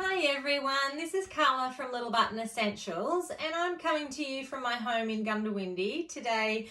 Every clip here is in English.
Hi everyone, this is Carla from Little Button Essentials and I'm coming to you from my home in Goondiwindi today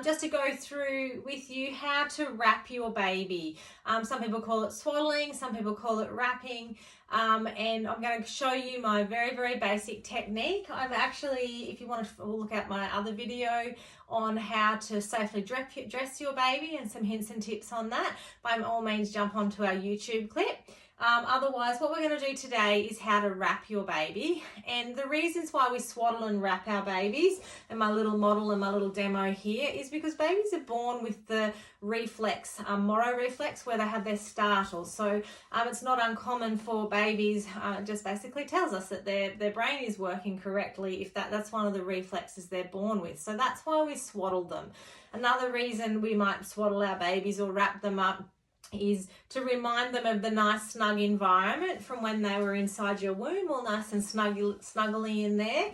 just to go through with you how to wrap your baby. Some people call it swaddling, some people call it wrapping, and I'm going to show you my very basic technique. I've actually, if you want to look at my other video on how to safely dress your baby and some hints and tips on that, by all means jump onto our YouTube clip. Otherwise, what we're going to do today is how to wrap your baby, and the reasons why we swaddle and wrap our babies, and my little model and my little demo here, is because babies are born with the reflex, Moro reflex, where they have their startle. So it's not uncommon for babies, it just basically tells us that their brain is working correctly if that's one of the reflexes they're born with. So that's why we swaddle them. Another reason we might swaddle our babies or wrap them up is to remind them of the nice snug environment from when they were inside your womb, all nice and snuggly in there.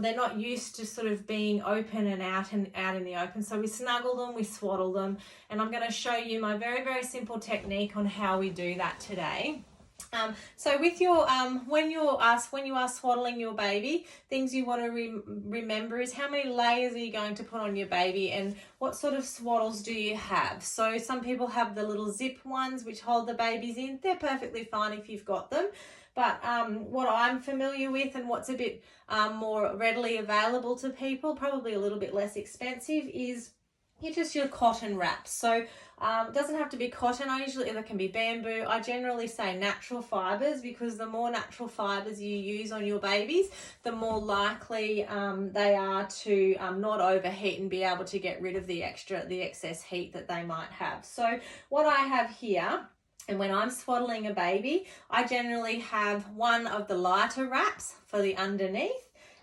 They're not used to sort of being open and out in the open, so we snuggle them, we swaddle them, and I'm going to show you my very simple technique on how we do that today. So with your when you are swaddling your baby, things you want to remember is how many layers are you going to put on your baby and what sort of swaddles do you have. So some people have the little zip ones which hold the babies in. They're perfectly fine if you've got them. But what I'm familiar with and what's a bit more readily available to people, probably a little bit less expensive, is just your cotton wraps. So it doesn't have to be cotton. There can be bamboo. I generally say natural fibers, because the more natural fibers you use on your babies, the more likely they are to not overheat and be able to get rid of the excess heat that they might have. So what I have here, and when I'm swaddling a baby, I generally have one of the lighter wraps for the underneath,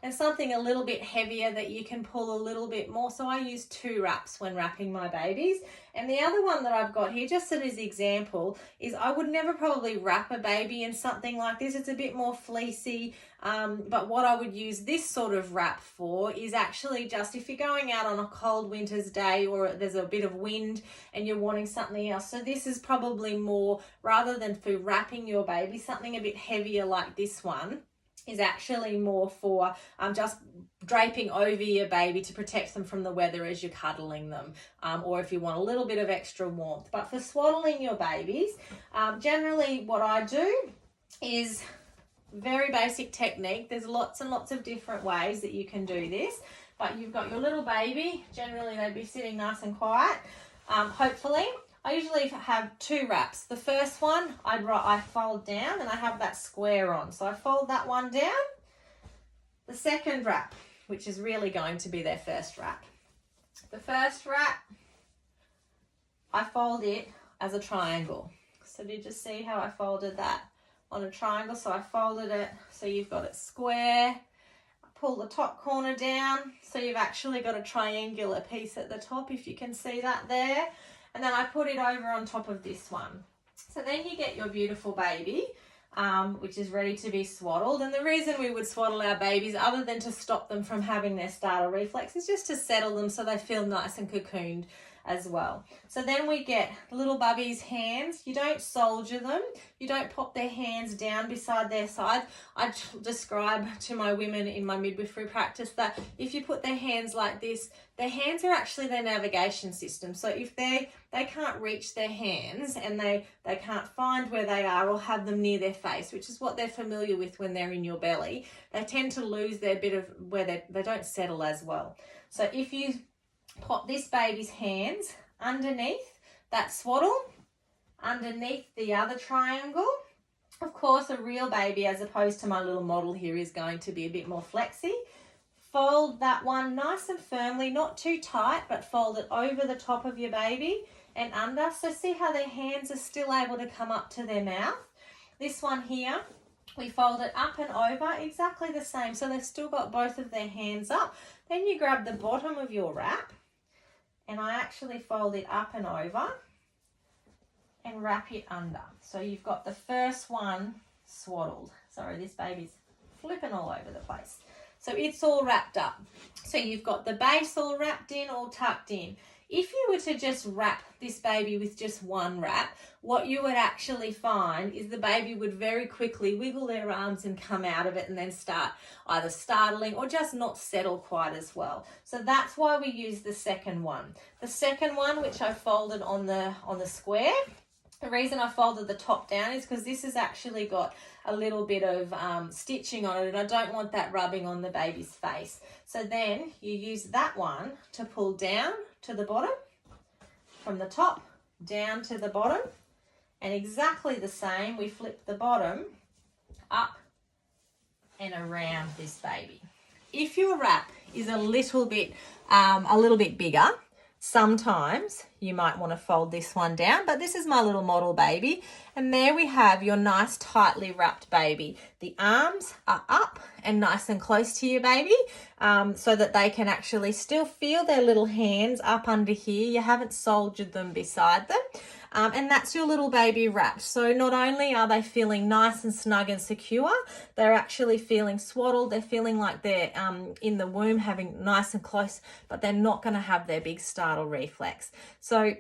and something a little bit heavier that you can pull a little bit more. So I use 2 wraps when wrapping my babies. And the other one that I've got here, just as an example, is I would never probably wrap a baby in something like this. It's a bit more fleecy, but what I would use this sort of wrap for is actually just if you're going out on a cold winter's day or there's a bit of wind and you're wanting something else. So this is probably more, rather than for wrapping your baby, something a bit heavier like this one is actually more for just draping over your baby to protect them from the weather as you're cuddling them, or if you want a little bit of extra warmth. But for swaddling your babies, generally what I do is very basic technique. There's lots and lots of different ways that you can do this, but you've got your little baby. Generally they'd be sitting nice and quiet, hopefully. I usually have 2 wraps. The first one I fold down and I have that square on. So I fold that one down. The second wrap, which is really going to be their first wrap. The first wrap, I fold it as a triangle. So did you see how I folded that on a triangle? So I folded it so you've got it square. I pull the top corner down so you've actually got a triangular piece at the top, if you can see that there. And then I put it over on top of this one. So then you get your beautiful baby, which is ready to be swaddled. And the reason we would swaddle our babies, other than to stop them from having their startle reflex, is just to settle them so they feel nice and cocooned as well. So then we get little Bubby's hands. You don't soldier them. You don't pop their hands down beside their side. I describe to my women in my midwifery practice that if you put their hands like this, their hands are actually their navigation system. So if they can't reach their hands and they can't find where they are or have them near their face, which is what they're familiar with when they're in your belly, they tend to lose their bit of where they don't settle as well. So if you pop this baby's hands underneath that swaddle, underneath the other triangle. Of course, a real baby, as opposed to my little model here, is going to be a bit more flexy. Fold that one nice and firmly, not too tight, but fold it over the top of your baby and under. So see how their hands are still able to come up to their mouth. This one here, we fold it up and over, exactly the same. So they've still got both of their hands up. Then you grab the bottom of your wrap, and I actually fold it up and over and wrap it under. So you've got the first one swaddled. Sorry, this baby's flipping all over the place. So it's all wrapped up. So you've got the base all wrapped in, all tucked in. If you were to just wrap this baby with just one wrap, what you would actually find is the baby would very quickly wiggle their arms and come out of it and then start either startling or just not settle quite as well. So that's why we use the second one. The second one, which I folded on the square, the reason I folded the top down is because this has actually got a little bit of stitching on it, and I don't want that rubbing on the baby's face. So then you use that one to pull down to the bottom, from the top down to the bottom, and exactly the same, we flip the bottom up and around this baby. If your wrap is a little bit bigger, sometimes you might want to fold this one down, but this is my little model baby, and there we have your nice tightly wrapped baby. The arms are up and nice and close to your baby, so that they can actually still feel their little hands up under here. You haven't soldiered them beside them. And that's your little baby wrapped. So not only are they feeling nice and snug and secure, they're actually feeling swaddled. They're feeling like they're in the womb, having nice and close, but they're not going to have their big startle reflex. So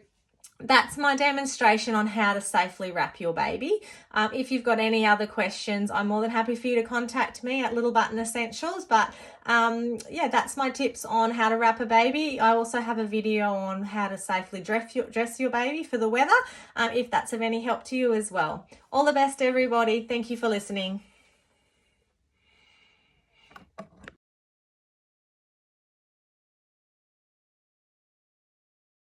that's my demonstration on how to safely wrap your baby. If you've got any other questions, I'm more than happy for you to contact me at Little Button Essentials. But yeah, that's my tips on how to wrap a baby. I also have a video on how to safely dress your baby for the weather, if that's of any help to you as well. All the best, everybody. Thank you for listening.